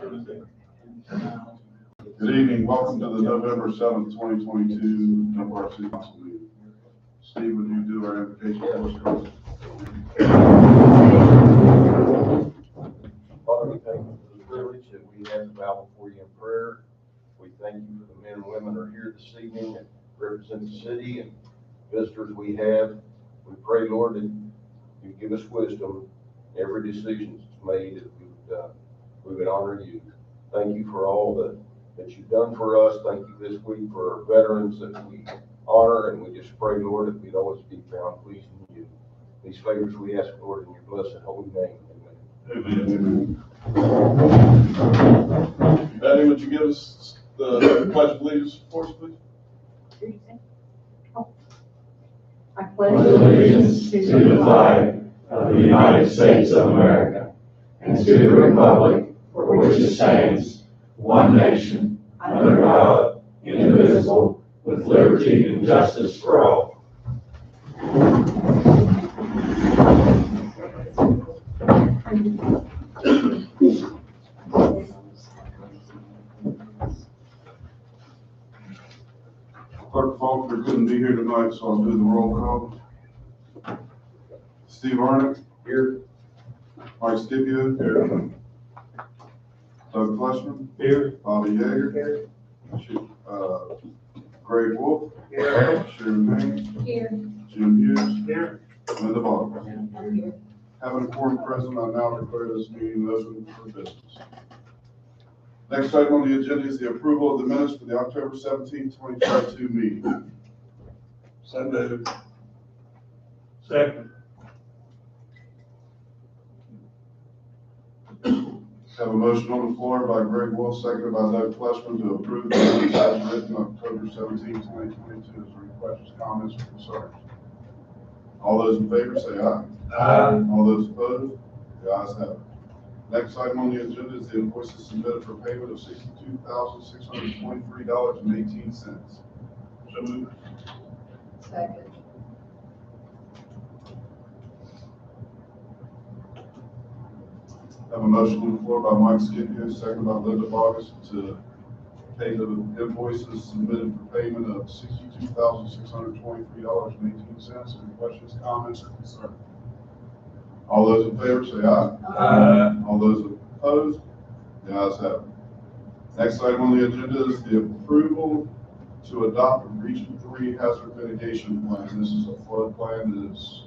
Good evening. Welcome to the November 7th, 2022 Dunbar City Council meeting. Steve, would you do our invocation for us? Father, we thank you for the privilege that we have to bow before you in prayer. We thank you for the men and women who are here this evening and represent the city and visitors we have. We pray, Lord, that you give us wisdom in every decision that's made, that we would honor you. Thank you for all that you've done for us. Thank you this week for our veterans that we honor, and we just pray, Lord, that we'd always be found pleasing you. These favors we ask, Lord, in your blessed holy name. Amen. Betty, would you give us the Pledge of Allegiance for us, please? I pledge allegiance to the flag of the United States of America and to the republic for which it stands, one nation, under God, indivisible, with liberty and justice for all. Clerk Faulkner couldn't be here tonight, so I'll do the roll call. Steve Arnott. Here. Mike Scipio. Here. Doug Fleshman. Here. Bobby Yeager. Here. Greg Wolf. Here. Sharon Haynes. Here. Jim Hughes. Here. Linda Boggs. I'm here. Having a quorum present, I now declare this meeting open for business. Next item on the agenda is the approval of the minutes for the October 17th, 2022 meeting. So moved. Second. Have a motion on the floor by Greg Wolf, seconded by Doug Fleshman to approve the minutes as written October 17th, 2022. Is there any questions, comments, or concerns? All those in favor say aye. Aye. All those opposed? The ayes have it. Next item on the agenda is the invoices submitted for payment of $62,623.18. So moved. Second. Have a motion on the floor by Mike Scipio, seconded by Linda Boggs to pay the invoices submitted for payment of $62,623.18. Any questions, comments, or concerns? All those in favor say aye. Aye. All those opposed? The ayes have it. Next item on the agenda is the approval to adopt a Region 3 hazard mitigation plan. This is a flood plan that is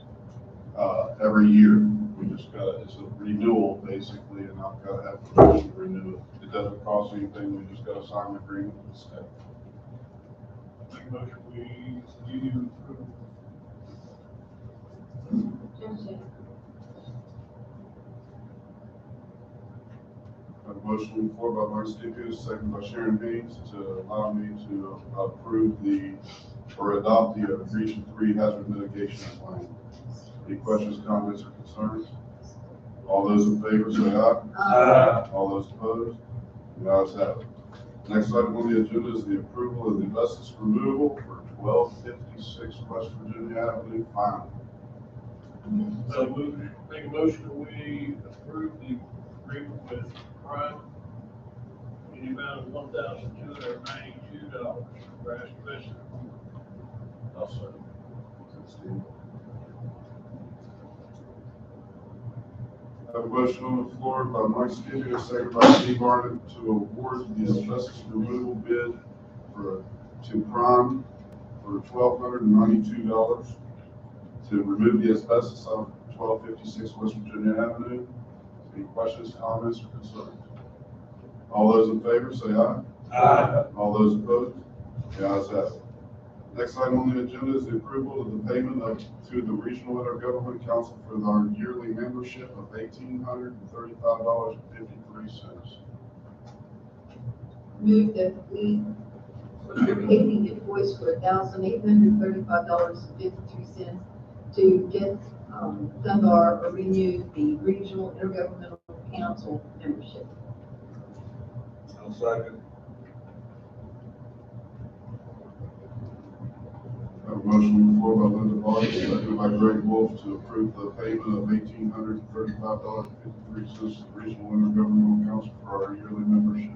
every year. We just it's a renewal basically, and I've got to have permission to renew it. It doesn't cost anything. We just got to sign an agreement with the state. Make a motion, we approve. Have a motion on the floor by Mike Scipio, seconded by Sharon Haynes to allow me to approve or adopt the Region 3 hazard mitigation plan. Any questions, comments, or concerns? All those in favor say aye. Aye. All those opposed? The ayes have it. Next item on the agenda is the approval of the asbestos removal for 1256 West Virginia Avenue, final. So moved. Make a motion, we approve the agreement with Prime in the amount of $1,292 for asbestos. Also, I have a motion on the floor by Mike Scipio, seconded by Steve Arnott to award the asbestos removal bid to Prime for $1,292 to remove the asbestos on 1256 West Virginia Avenue. Any questions, comments, or concerns? All those in favor say aye. Aye. All those opposed? The ayes have it. Next item on the agenda is the approval of the payment to the Regional Intergovernment Council for our yearly membership of $1,835.53. Move that we pay the invoice for $1,835.53 to get Dunbar renew the Regional Intergovernmental Council membership. I'll second. I Have a motion on the floor by Dunbar, seconded by Greg Wolf to approve the payment of $1,835.53 to the Regional Intergovernmental Council for our yearly membership.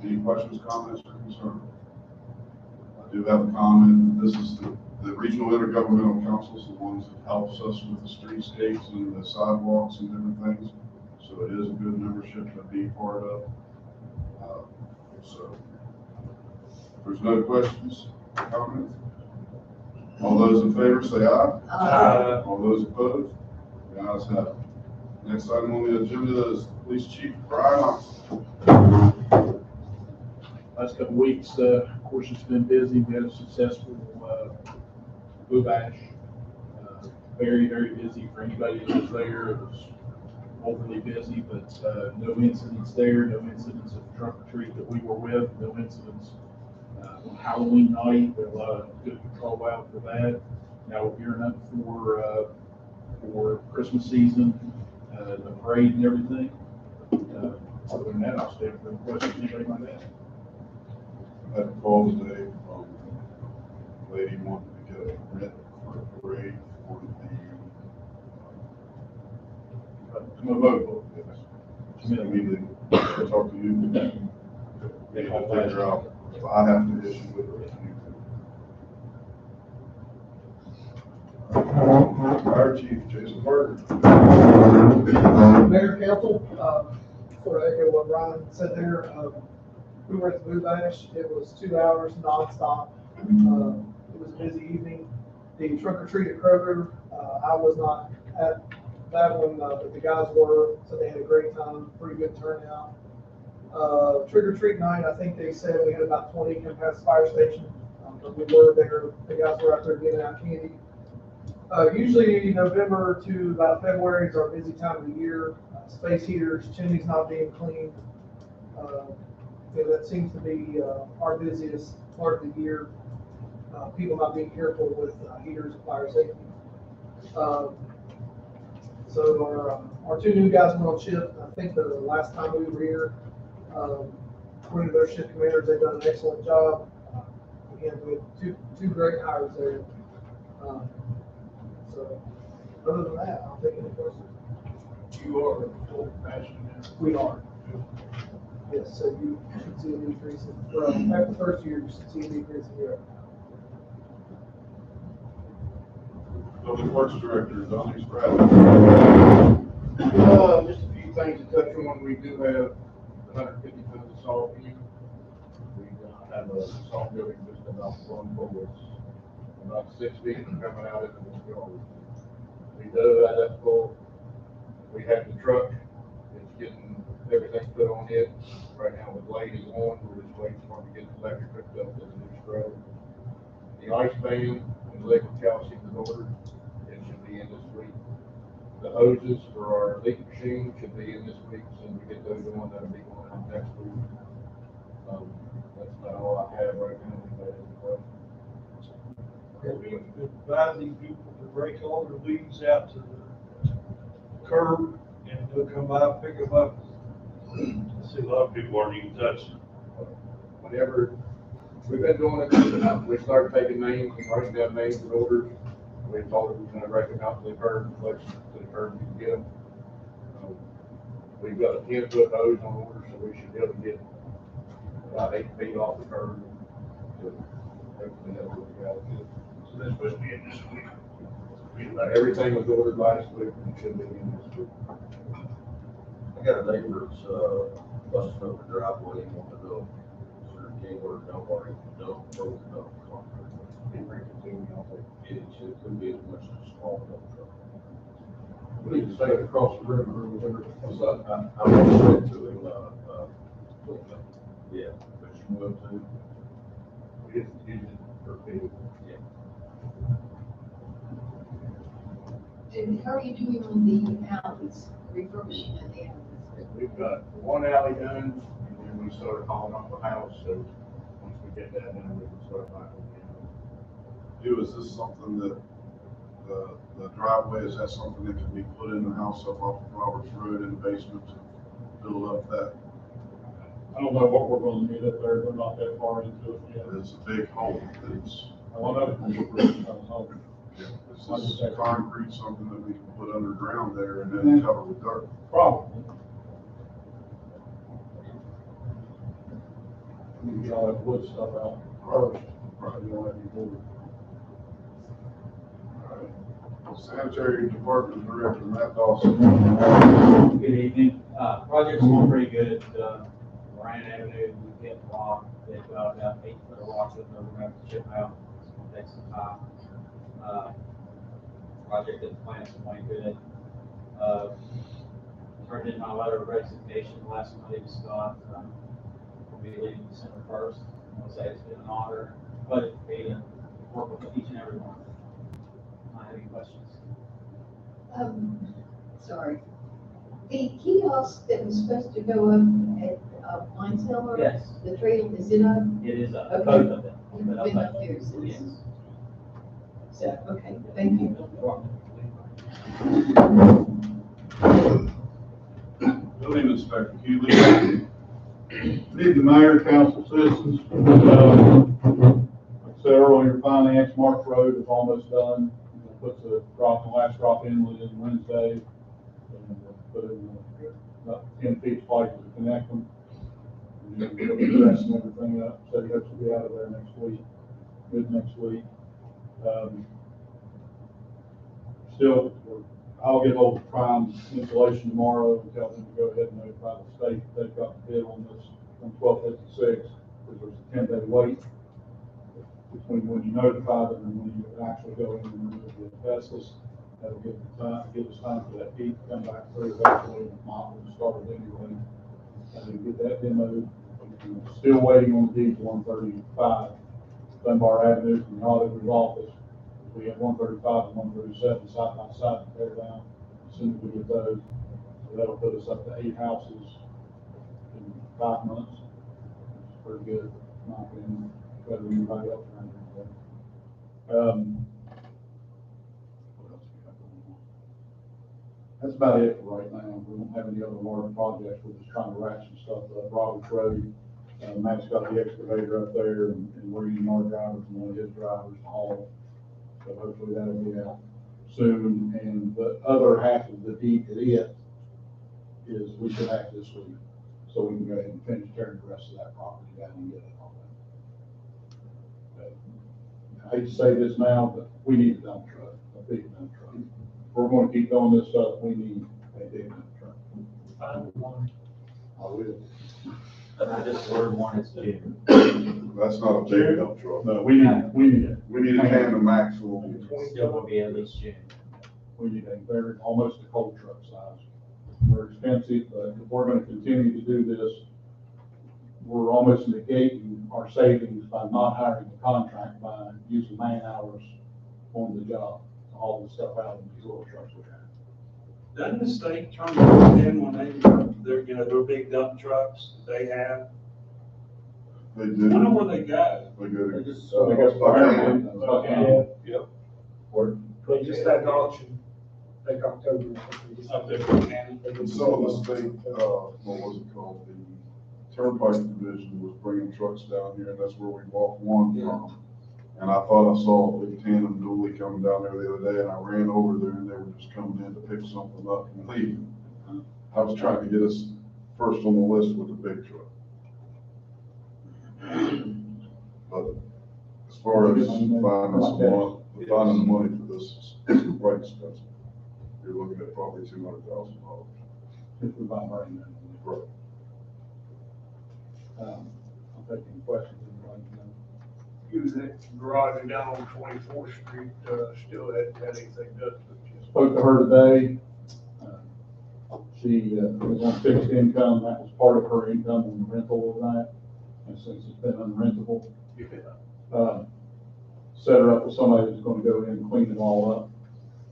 Any questions, comments, or concerns? I do have a comment. This is the Regional Intergovernmental Council is the ones that helps us with the streetscapes and the sidewalks and different things. So it is a good membership to be part of. So if there's no questions, comments? All those in favor say aye. Aye. All those opposed? The ayes have it. Next item on the agenda is Police Chief Brian Oxley. Last couple of weeks, of course, it's been busy. We had a successful Blue Bash. Very, very busy for anybody that was there. It was overly busy, but no incidents there, no incidents of trunk or treat that we were with, no incidents on Halloween night. There were a lot of good control out for that. Now we're gearing up for Christmas season, the parade and everything. Other than that, I'll stay for any questions anybody might have. I had a call today from a lady wanting to get a permit for a parade for I'm a vote. the, I mean, to talk to you. They will figure out if I have to issue it or if you do. Fire Chief Jason Parker. Mayor, council, sort of echo what Ryan said there. We were at the Blue Bash. It was 2 hours nonstop. It was a busy evening. The trunk or treat at Kroger, I was not at that one, but the guys were, so they had a great time, pretty good turnout. Trick or treat night, I think they said we had about 20 come past the fire station, but we were there. The guys were out there giving out candy. Usually November to about February is our busy time of the year. Space heaters, chimneys not being cleaned. That seems to be our busiest part of the year. People not being careful with heaters and fire safety. So our two new guys went on shift. I think the last time we were here, according to their shift commanders, they've done an excellent job. Again, we had two great hires there. So other than that, I'll take any questions. You are full passion now. We are. Yes, so you should see a decrease in, after the first year, you should see a decrease in your. Public Works Director, Donnie Spratt. Just a few things to touch on. We do have 150 tons of salt in. We have a salt building just about one forward. About 6 feet coming out into the yard. We do that up full. We have the truck. It's getting everything put on it. Right now the blade is on. We're just waiting for it to get the electric hooked up to the new scrub. The ice fan and liquid calcium is ordered. It should be in this week. The hoses for our leak machine should be in this week. So we get those on, that'll be going out next week. That's about all I have right now. We advising people to break all their leaves out to the curb and they'll come by and pick them up. I see a lot of people aren't even touching. Whenever we've been doing it, we started taking names and writing down names and orders. We told them we're going to break them out to the curb, close to the curb, you can get them. We've got a 10-foot hose on order, so we should be able to get about 8 feet off the curb. Everything that we've got. So that's supposed to be in this week. Everything was ordered last week and should be in this week. I got a neighbor that's, busting up the driveway and wanting to know, is there anywhere nobody don't throw the dump truck? They bring it to me, I'll take it. It could be as much as a small dump truck. We need to stay across the river or whatever. So I want to say to him, yeah, but you will too. We just use it for people. Yeah. And how are you doing on the alleys, refurbishing of the alleys? We've got one alley done, and then we started hauling off the house, so once we get that done, we can start back again. Is this something that, the driveway, is that something that can be put in the house up off of Roberts Road in the basement to build up that? I don't know what we're gonna need up there, we're not that far into it yet. It's a big hole. It's, Well, I know. This is concrete, something that we can put underground there and then cover with dirt. Probably. You get all that wood stuff out first. Right. You don't have any wood. Sanitary Department Director Matt Dawson. Good evening. Project's going pretty good. Moran Avenue, we get rock. They've got about 8 foot of rock that they're going to have to chip out. It's going to take some time. Project at the plant's going good. Turned in my letter of resignation last Monday to Scott. We'll be leaving December 1st. I want to say it's been an honor, but it's been to work with each and every one. I have any questions? Sorry. The kiosk that was supposed to go up at Wine Cellar? Yes. The trail, is it up? It is up, Okay. both of them. You've But been up up there since? Yes. So, okay, thank you. Building Inspector Keeley. Need the mayor, council, citizens. Like I said earlier, finance, Mark Road is almost done. Put the last drop inlet in Wednesday. And put in about 10 feet pipe to connect them. And then we'll be dressing everything up. So he hopes to be out of there next week, mid next week. Still, I'll get hold of Prime Insulation tomorrow and tell them to go ahead and notify the state that they've got the bid on this from 1256, because there's a 10-day wait between when you notify them and when you actually go in and remove the asbestos. That'll give us time for that heat to come back through, hopefully, and not when it started anyway. And then get that demoed. Still waiting on the deed for 135 Dunbar Avenue from the auditor's office. We have 135 and 137 side by side to tear down. As soon as we get those, so that'll put us up to 8 houses in 5 months. It's pretty good, in my opinion, better than anybody else around here. What else we got going on? That's about it for right now. We don't have any other large projects. We're just trying to wrap some stuff up. Roberts Road, Matt's got the excavator up there, and we're using our drivers and one of his drivers to haul. So hopefully that'll be out soon. And the other half of the deed to it is we should have this week. So we can go ahead and finish tearing the rest of that property down and get it all done. But I hate to say this now, but we need a dump truck, a big dump truck. If we're going to keep doing this stuff, we need a big dump truck. I will. I just ordered one, it's due. That's not a big dump truck. No, we need a tandem axle. Still will be at least June. We need almost a coal truck size. We're expensive, but if we're gonna continue to do this, we're almost negating our savings by not hiring a contract, by using man hours on the job, to haul the stuff out in these little trucks we have. Doesn't the state turn those in when they're, their big dump trucks that they have? They I know do. where they go. They go They to. just, They got Buchanan. Yep. Or They just had an auction, like October. Up there, Buchanan. And some of the state, what was it called, the Turnpike Division was bringing trucks down here, and that's where we bought one from. And I thought I saw a big tandem dually coming down there the other day, and I ran over there, and they were just coming in to pick something up and leave. I was trying to get us first on the list with the big truck. But as far as finding the money for this, is quite expensive. You're looking at probably $200,000. if we buy brand new. Right. I'll take any questions. Use that garage down on 24th Street, still hadn't had anything done. Spoke to her today. She was on fixed income. That was part of her income on the rental of that. And since it's been unrentable, set her up with somebody that's going to go in and clean it all up.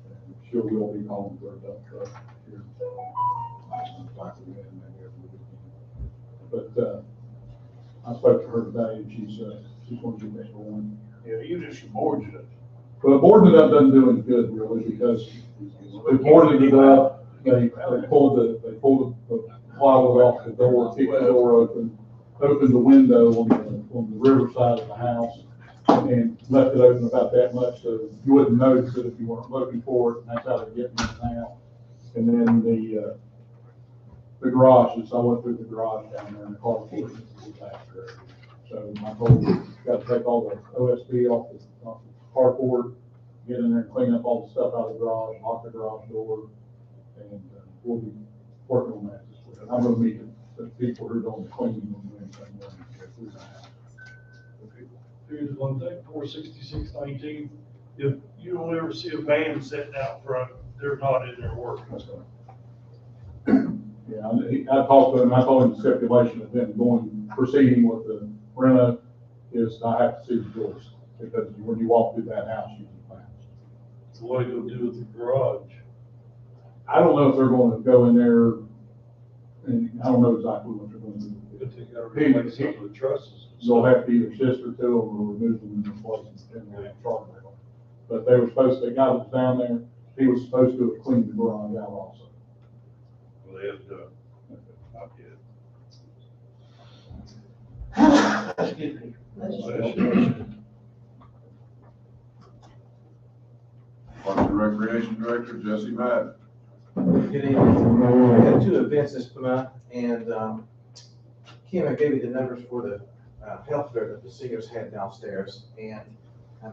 And sure will be calling for a dump truck here. But I spoke to her today, and she's going to get that going. Yeah, you just boards it. Well, boarding it up doesn't do any good really, because they boarded it up, they pulled the plywood off the door, kicked the door open, opened the window on the river side of the house, and left it open about that much, so you wouldn't notice it if you weren't looking for it, and that's how they're getting it now. And then the garages, I went through the garage down there and the carport was after it. So my goal was, got to take all the OSB off the carport, get in there and clean up all the stuff out of the garage, lock the garage door, and we'll be working on that this week. I'm gonna meet the people who are doing the cleaning and doing things. Here's one thing, 46619, if you don't ever see a van sitting out front, they're not in there working. Yeah, I talked to him, I told him the stipulation of them proceeding with the reno is I have to see the doors, because when you walk through that house, you can find it. So what are you gonna do with the garage? I don't know if they're gonna go in there, and I don't know exactly what they're gonna do. If they gotta replace some of the trusses. They'll have to either sister to them or remove them and replace them, depending on how strong they are. But they were supposed, the guy that was down there, he was supposed to have cleaned the garage out also. Well, they have done, not yet. Excuse me. Parks and Recreation Director, Jesse Madden. Good evening. We had 2 events this month, and Kim, I gave you the numbers for the health fair that the seniors had downstairs, and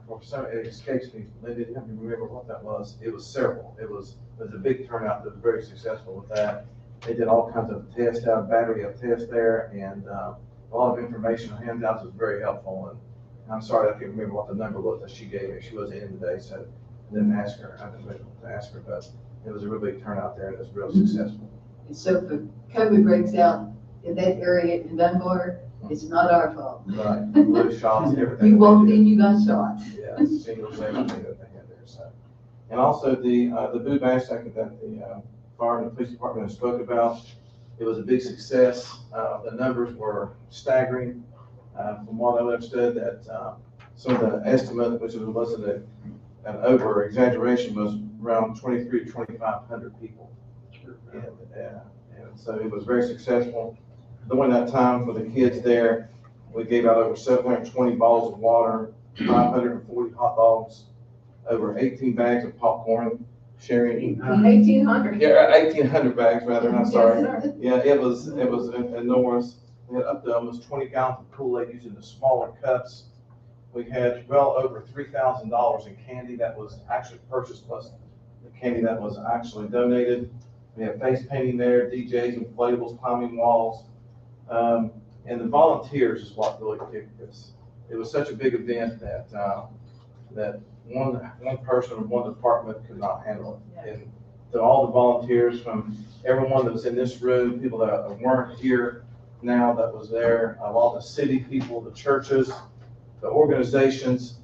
for some, it escapes me, Linda, help me remember what that was. It was several. It was a big turnout that was very successful with that. They did all kinds of tests out, battery of tests there, and a lot of information on handouts was very helpful. And I'm sorry, I can't remember what the number was that she gave me. She wasn't in today, so I didn't ask her. I didn't ask her, but it was a real big turnout there, and it was real successful. And so if COVID breaks out in that area in Dunbar, it's not our fault. Right, blue shots and everything. You walked in, you got shot. Yeah, single everything that they had there, so. And also the Boo Bash that the fire and the police department spoke about, it was a big success. The numbers were staggering. From what I understood, that some of the estimate, which wasn't an over exaggeration, was around 23 to 2,500 people. And so it was very successful. During that time for the kids there, we gave out over 720 bottles of water, 540 hot dogs, over 18 bags of popcorn, sharing. 1,800. Yeah, 1,800 bags rather, I'm sorry. Yes, sir. Yeah, it was enormous. We had up to almost 20 gallons of Kool-Aid using the smaller cups. We had well over $3,000 in candy that was actually purchased, plus the candy that was actually donated. We had face painting there, DJs, inflatables, climbing walls. And the volunteers is what really kicked this. It was such a big event that that one person or one department could not handle it. And to all the volunteers, from everyone that was in this room, people that weren't here now that was there, a lot of the city people, the churches, the organizations,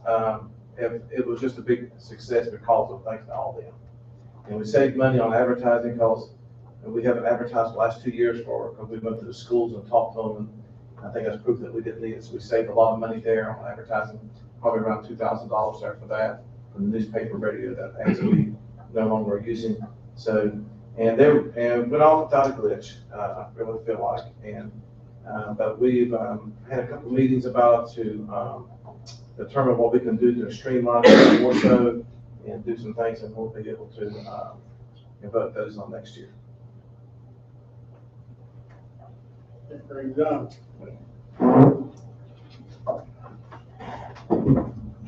it was just a big success because of thanks to all of them. And we saved money on advertising because we haven't advertised the last 2 years because we went to the schools and talked to them. And I think that's proof that we didn't need it. So we saved a lot of money there on advertising, probably around $2,000 there for that, for the newspaper, radio, that things that we no longer are using. So, and went off without a glitch, I really feel like. And, but we've had a couple of meetings about it to determine what we can do to streamline it more so and do some things, and we'll be able to vote those on next year. Very done. All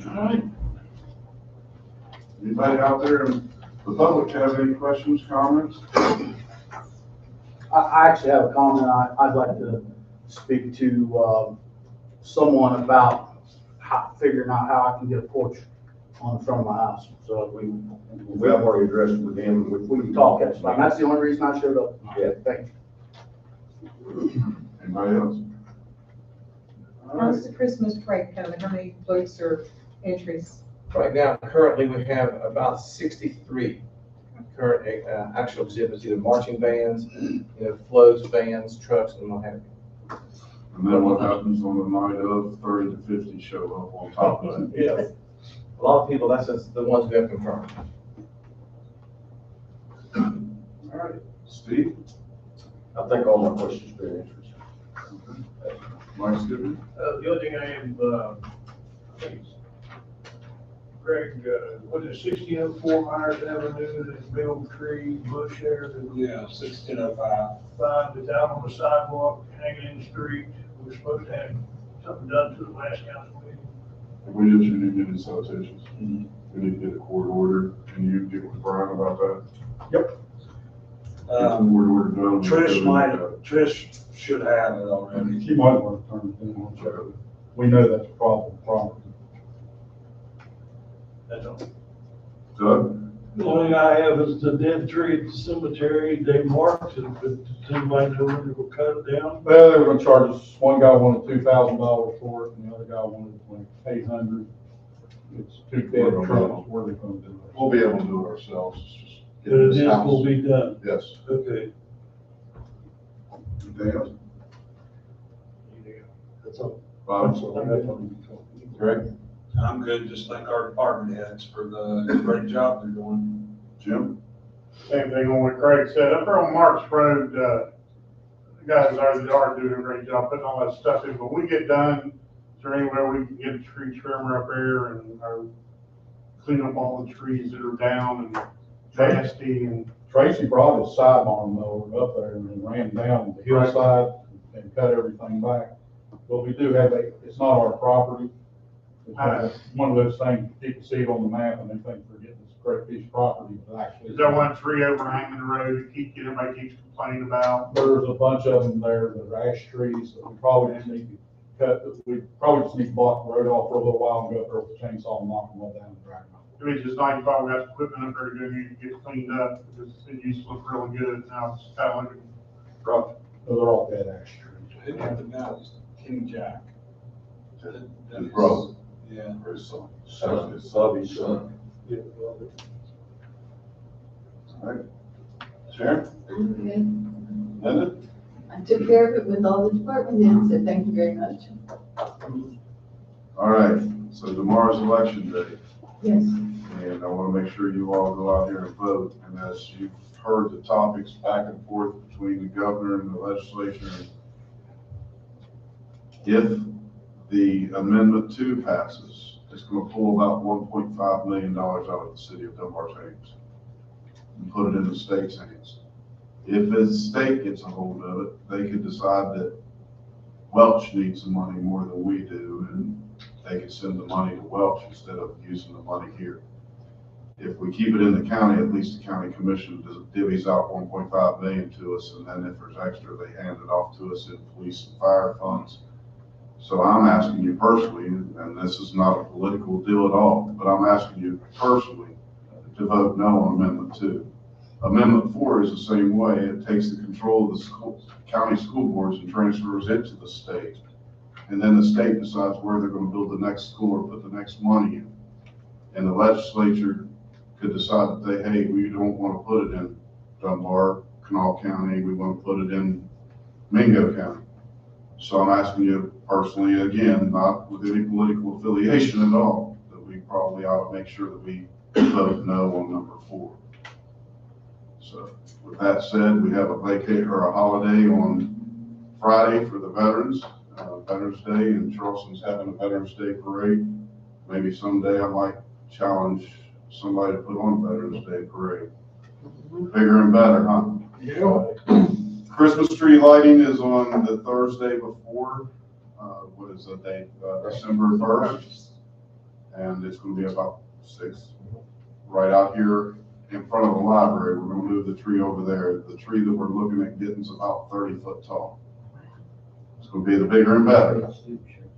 right. Anybody out there in the public have any questions, comments? I actually have a comment. I'd like to speak to someone about figuring out how I can get a porch on the front of my house. So We have already addressed with him. we can talk. That's the only reason I showed up. Yeah. Thank you. Anybody else? All right. How's the Christmas parade coming? How many floats or entries? Right now, currently, we have about 63 current actual exhibits, either marching bands, floats, bands, trucks, and what have you. And then what happens on the night of 30 to 50 show up on top of that? Yeah. A lot of people, that's just the ones we have confirmed. All right, Steve? I think all my questions have been answered. Mike Skipper? The only thing I am, I think it's Greg, was it 1604 Myers Avenue, that big tree bush there? Yeah, 1605. Five, that's out on the sidewalk, hanging in the street. We were supposed to have something done to the last council meeting. We just need to get in citations. We need to get a court order, and you get with Brian about that. Yep. Get the court order done. Trish should have it already. She might want to turn it in, so we know that's a problem, property. That's all. Doug? The only thing I have is the dead tree at the cemetery. They marked it, but does anybody know when they will cut it down? Well, they were gonna charge us, one guy wanted $2,000 for it, and the other guy wanted like $800. It's two dead trees, where they gonna do it? We'll be able to do it ourselves. It's just But get it this is house. will be done. Yes. Okay. Anything else? That's all. Bob? Greg? I'm good, just thank our department heads for the great job they're doing. Jim? Same thing on what Craig said. Up there on Marks Road, the guys are doing a great job putting all that stuff in. But when we get done, is there anywhere we can get a tree trimmer up there and clean up all the trees that are down and nasty? And Tracy brought his sidearm mower up there and ran down the hillside and cut everything back. But we do have it's not our property. It's one of those things, people see it on the map and they think they're getting this great piece of property, but actually. is there one tree overhanging the road that everybody keeps complaining about? There's a bunch of them there that are ash trees that we probably just need to cut, we probably just need to block the road off for a little while and go up there with the chainsaw and knock them all down and drag them out. I mean, just like you probably got equipment up there to go and get cleaned up, because it used to look really good, now it's kind of looking rough. So they're all dead ash trees. Who got the mouse? King Jack. His brother. Yeah. Or his son. His son. Yeah. All right. Sharon? Okay. Linda? I took care of it with all the department heads, so thank you very much. All right, so tomorrow's election day, Yes. and I want to make sure you all go out here and vote. And as you've heard the topics back and forth between the governor and the legislature, if the amendment 2 passes, it's going to pull about $1.5 million out of the city of Dunbar's hands and put it in the state's hands. If the state gets a hold of it, they could decide that Welch needs the money more than we do, and they could send the money to Welch instead of using the money here. If we keep it in the county, at least the county commission divvies out 1.5 million to us, and then if there's extra, they hand it off to us in police and fire funds. So I'm asking you personally, and this is not a political deal at all, but I'm asking you personally to vote no on Amendment 2. Amendment 4 is the same way. It takes the control of the county school boards and transfers it to the state. And then the state decides where they're going to build the next school or put the next money in. And the legislature could decide that hey, we don't want to put it in Dunbar, Kanawha County, we want to put it in Mingo County. So I'm asking you personally, again, not with any political affiliation at all, that we probably ought to make sure that we vote no on number 4. So with that said, we have a vacate or a holiday on Friday for the veterans, Veterans Day, and Charleston's having a Veterans Day parade. Maybe someday I might challenge somebody to put on a Veterans Day parade. Bigger and better, huh? Yeah. Christmas tree lighting is on the Thursday before, what is the date? December 1st. And it's going to be about 6, right out here in front of the library. We're going to move the tree over there. The tree that we're looking at getting is about 30 foot tall. It's going to be the bigger and better.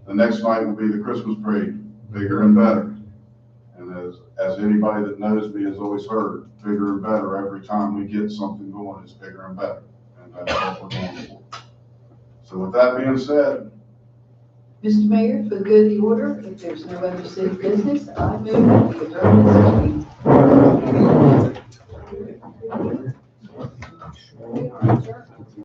The next night will be the Christmas parade, bigger and better. And as anybody that knows me has always heard, bigger and better. Every time we get something going, it's bigger and better. And that's what we're going for. So with that being said, Mr. Mayor, for the good of the order, if there's no other city business, I move that we adjourn this meeting.